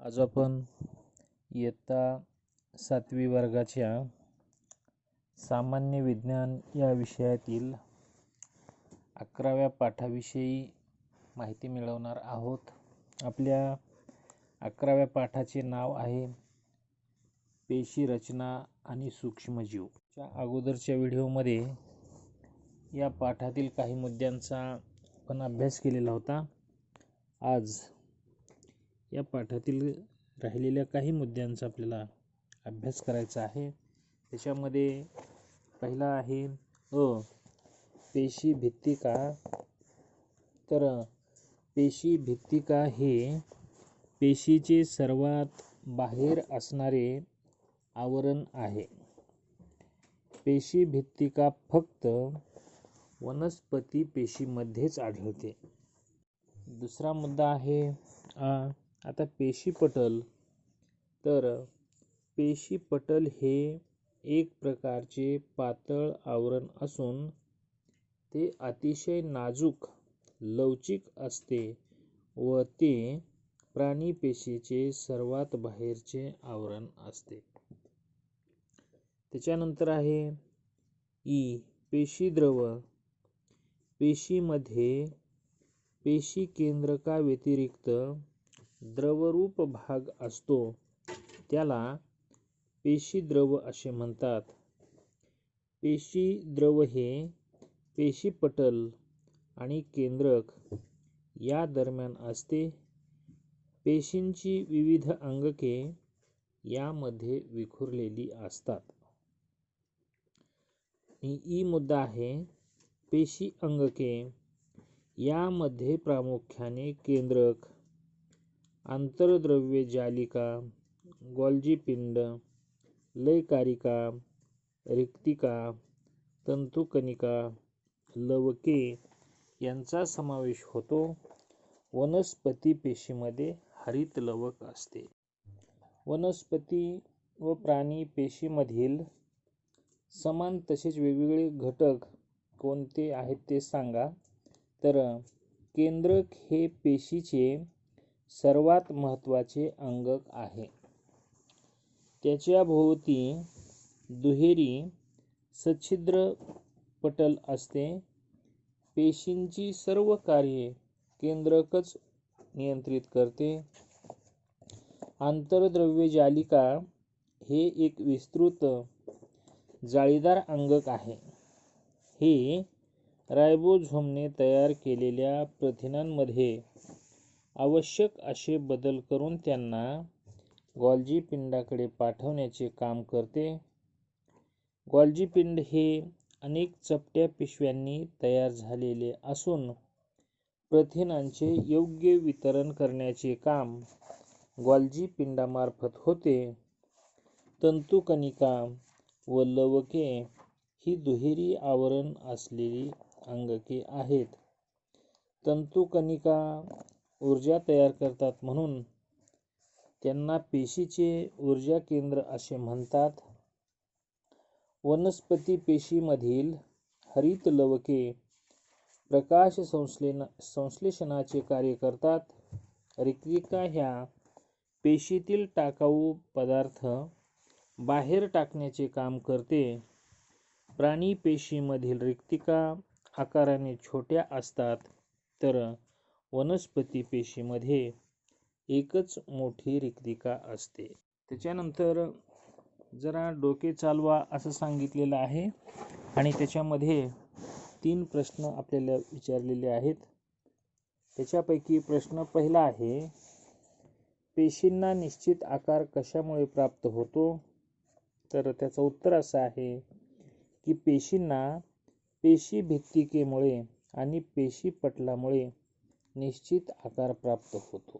आज आपण इयत्ता 7वी वर्गाच्या सामान्य विज्ञान या विषयातील 11व्या पाठाविषयी माहिती मिळवणार आहोत. आपल्या 11व्या पाठाचे नाव आहे पेशी रचना आणि सूक्ष्मजीव. च्या अगोदरच्या व्हिडिओमध्ये या पाठातील काही मुद्द्यांचा आपण अभ्यास केलेला होता. आज या पाठातील राहिलेल्या काही मुद्द्यांचा आपल्याला अभ्यास करायचा आहे. त्याच्यामध्ये पहिला आहे पेशी भित्तिका. तर पेशी भित्तिका हे पेशीचे सर्वात बाहेर असणारे आवरण आहे. पेशी भित्तिका फक्त वनस्पती पेशीमध्येच आढळते. दुसरा मुद्दा आहे आता पेशीपटल. तर पेशीपटल हे एक प्रकारचे पातळ आवरण असून ते अतिशय नाजूक लवचिक असते व ते प्राणी पेशीचे सर्वात बाहेरचे आवरण असते. त्याच्यानंतर आहे पेशीद्रव. पेशीमध्ये पेशी केंद्रका व्यतिरिक्त द्रवरूप भाग असतो, त्याला पेशीद्रव असे म्हणतात. पेशीद्रव हे पेशीपटल आणि केंद्रक या दरम्यान असते. पेशींची विविध अंगके यामध्ये विखुरलेली असतात. मुद्दा आहे पेशी अंगके. यामध्ये प्रामुख्याने केंद्रक, आंतरद्रव्य जालिका, गोल्जी पिंड, लयकारिका, रिक्तिका, तंतुकणिका, लवके यांचा समावेश होतो. वनस्पती पेशीमध्ये हरित लवक असते. वनस्पती व प्राणी पेशीमधील समान तसेच वेगवेगळे घटक कोणते आहेत ते सांगा. तर केंद्रक हे पेशीचे सर्वात महत्त्वाचे अंगक आहे. त्याच्या भोवती दुहेरी सच्छिद्र पटल असते. पेशींची सर्व कार्ये केंद्रकच नियंत्रित करते. आंतरद्रव्य जालिका हे एक विस्तृत जाळीदार अंगक आहे. हे रायबोझोमने तयार केलेल्या प्रथिनांमध्ये आवश्यक असे बदल करून त्यांना गोल्जी पिंडाकडे पाठवण्याचे काम करते. गोल्जी पिंड हे अनेक चपट्या पिशव्यांनी तयार झालेले असून प्रथिनांचे योग्य वितरण करण्याचे काम गोल्जी पिंडामार्फत होते. तंतुकणिका व लवके ही दुहेरी आवरण असलेली अंगके आहेत. तंतुकणिका ऊर्जा तयार करतात म्हणून त्यांना पेशीचे ऊर्जा केंद्र असे म्हणतात. वनस्पती पेशीमधील हरित लवके प्रकाश संश्लेषणाचे कार्य करतात. रिक्तिका ह्या पेशीतील टाकाऊ पदार्थ बाहेर टाकण्याचे काम करते. प्राणी पेशीमधील रिक्तिका आकाराने छोट्या असतात, तर वनस्पती पेशीमध्ये एकच मोठी रिक्तिका असते. त्याच्यानंतर जरा डोके चालवा असं सांगितलेलं आहे आणि त्याच्यामध्ये 3 प्रश्न आपल्याला विचारलेले आहेत. त्याच्यापैकी प्रश्न पहिला आहे पेशींना निश्चित आकार कशामुळे प्राप्त होतो? तर त्याचं उत्तर असं आहे की पेशींना पेशी भित्तिकेमुळे आणि पेशीपटलामुळे निश्चित आकार प्राप्त होतो.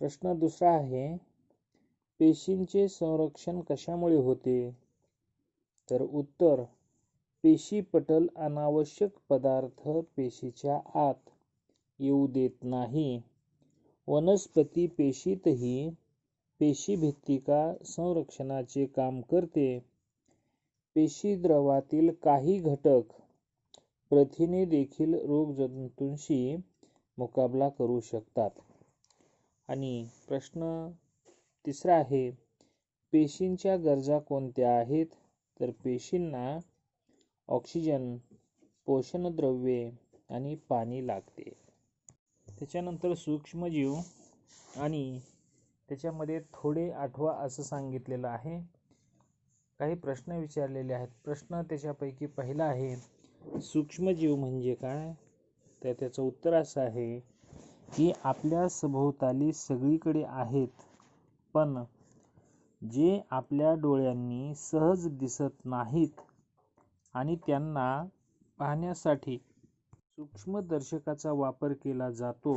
प्रश्न दुसरा आहे पेशींचे संरक्षण कशामुळे होते? तर उत्तर पेशीपटल अनावश्यक पदार्थ पेशीच्या आत येऊ देत नाही. वनस्पती पेशीतही पेशीभित्तिका संरक्षणाचे काम करते. पेशीद्रवातील काही घटक प्रथिने देखील रोगजंतूंशी मुकाबला करू शकतात. आणि प्रश्न तिसरा आहे, पेशींच्या गरजा कोणत्या आहेत? तर पेशींना ऑक्सिजन, पोषणद्रव्ये आणि पाणी लागते. त्याच्यानंतर सूक्ष्मजीव आणि त्याच्यामध्ये थोडे आठवा असं सांगितलेलं आहे. काही प्रश्न विचारलेले आहेत. प्रश्न त्याच्यापैकी पहिला आहे, सूक्ष्मजीव म्हणजे काय? तर त्याचं उत्तर असं आहे की आपल्या सभोवताली सगळीकडे आहेत, पण जे आपल्या डोळ्यांनी सहज दिसत नाहीत आणि त्यांना पाहण्यासाठी सूक्ष्मदर्शकाचा वापर केला जातो,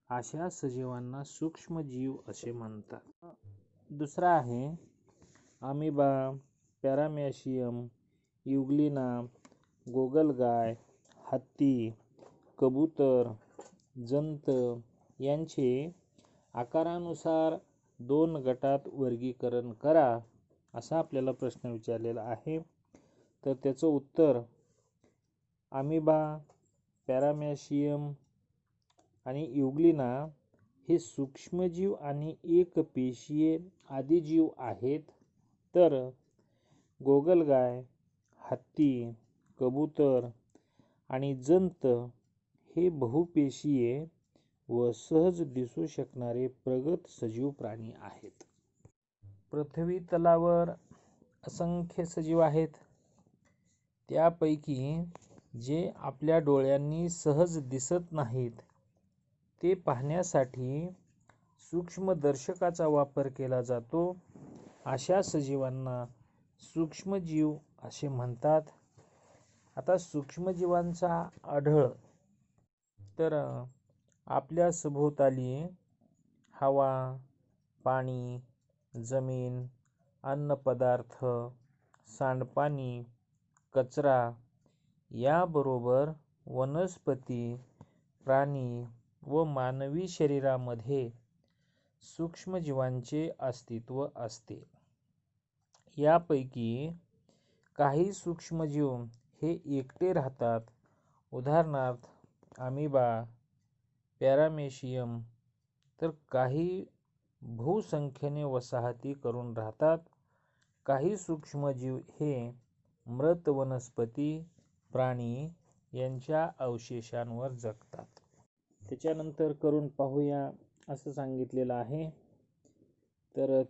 अशा सजीवांना सूक्ष्मजीव असे म्हणतात. दुसरा आहे, अमिबा, पॅरामेशियम, युग्लिना, गोगलगाय, हत्ती, कबूतर, जंत यांचे आकारानुसार 2 गटात वर्गीकरण करा, असा आपल्याला प्रश्न विचारलेला आहे. तर त्याचं उत्तर, अमिबा, पॅरामेशियम आणि युग्लिना हे सूक्ष्मजीव आणि एकपेशीय आदिजीव आहेत, तर गोगलगाय, हत्ती, कबूतर आणि जंत हे बहुपेशीय व सहज दिसू शकणारे प्रगत सजीव प्राणी आहेत. पृथ्वी तलावर असंख्य सजीव आहेत. त्यापैकी जे आपल्या डोळ्यांनी सहज दिसत नाहीत ते पाहण्यासाठी सूक्ष्मदर्शकाचा वापर केला जातो, अशा सजीवांना सूक्ष्मजीव असे म्हणतात. आता सूक्ष्मजीवांचा आढळ तर आपल्या सभोवताली हवा, पाणी, जमीन, अन्नपदार्थ, सांडपाणी, कचरा याबरोबर वनस्पती, प्राणी व मानवी शरीरामध्ये सूक्ष्मजीवांचे अस्तित्व असते. यापैकी काही सूक्ष्मजीव हे एकटे राहतात, उदाहरणार्थ अमिबा, पॅरामेशियम, तर काही बहुसंख्येने वसाहती करून राहतात. काही सूक्ष्मजीव हे मृत वनस्पती, प्राणी यांच्या अवशेषांवर जगतात. त्याच्यानंतर करून पाहूया असं सांगितलेलं आहे. तर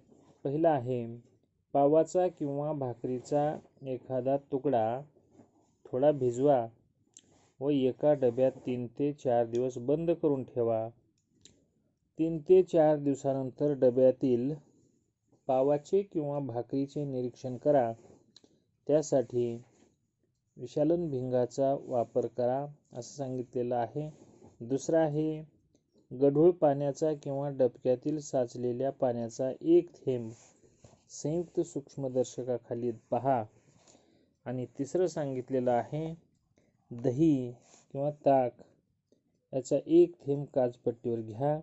पहिला आहे, पावाचा किंवा भाकरीचा एखादा तुकडा थोडा भिजवा व एका डब्यात 3 ते 4 दिवस बंद करून ठेवा. 3 ते 4 दिवसानंतर डब्यातील पावाचे किंवा भाकरीचे निरीक्षण करा. त्यासाठी विशालन भिंगाचा वापर करा, असं सांगितलेलं आहे. दुसरा आहे, गढूळ पाण्याचा किंवा डबक्यातील साचलेल्या पाण्याचा एक थेंब संयुक्त सूक्ष्मदर्शकाखाली पहा. आणि तिसरं सांगितलेलं आहे, दही किंवा ताक याचा एक थेंब काचपट्टीवर घ्या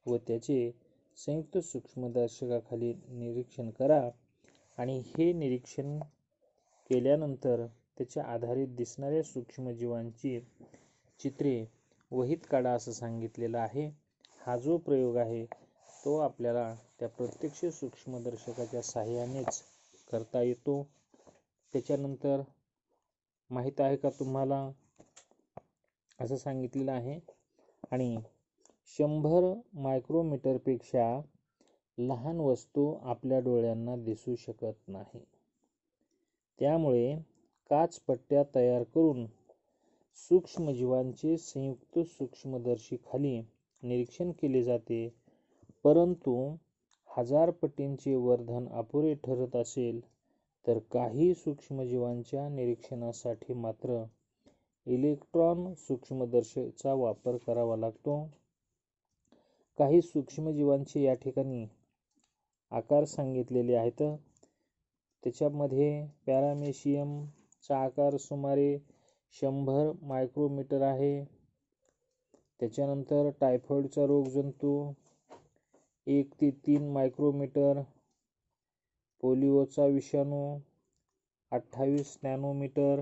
व त्याचे संयुक्त सूक्ष्मदर्शकाखाली निरीक्षण करा आणि हे निरीक्षण केल्यानंतर त्याच्या आधारित दिसणाऱ्या सूक्ष्मजीवांची चित्रे वहीत काढा, असं सांगितलेलं आहे. हा जो प्रयोग आहे तो आपल्याला त्या प्रत्यक्ष सूक्ष्मदर्शकाच्या साहाय्यानेच करता येतो. त्याच्यानंतर माहीत आहे का तुम्हाला, असं सांगितलेलं आहे, आणि 100 मायक्रोमीटरपेक्षा लहान वस्तू आपल्या डोळ्यांना दिसू शकत नाही. त्यामुळे काचपट्ट्या तयार करून सूक्ष्मजीवांचे संयुक्त सूक्ष्मदर्शी खाली निरीक्षण केले जाते. परंतु 1000 पटींचे वर्धन अपुरे ठरत असेल तर काही सूक्ष्मजीवांच्या निरीक्षणासाठी मात्र इलेक्ट्रॉन सूक्ष्मदर्शकाचा वापर करावा लागतो. काही सूक्ष्मजीवांचे या ठिकाणी आकार सांगितलेले आहेत. त्याच्यामध्ये पॅरामेशियमचा आकार सुमारे 100 मायक्रोमीटर आहे. त्याच्यानंतर टायफॉइडचा रोग जंतू 1 ते 3 मायक्रोमीटर, पोलिओचा विषाणू 28 नॅनोमीटर.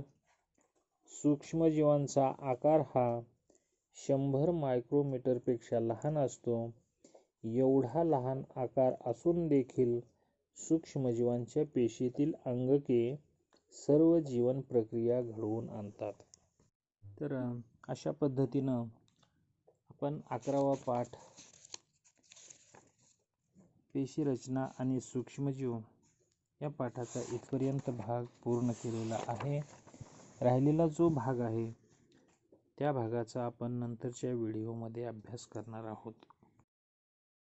सूक्ष्मजीवांचा आकार हा 100 मायक्रोमीटरपेक्षा लहान असतो. एवढा लहान आकार असून देखील सूक्ष्मजीवांच्या पेशीतील अंगके सर्व जीवन प्रक्रिया घडवून आणतात. तर अशा पद्धतीनं आपण 11वा पाठ पेशी रचना आणि सूक्ष्मजीव या पाठाचा इथपर्यंत भाग पूर्ण केलेला आहे. राहिलेला जो भाग आहे त्या भागाचा आपण नंतरच्या व्हिडिओमध्ये अभ्यास करणार आहोत.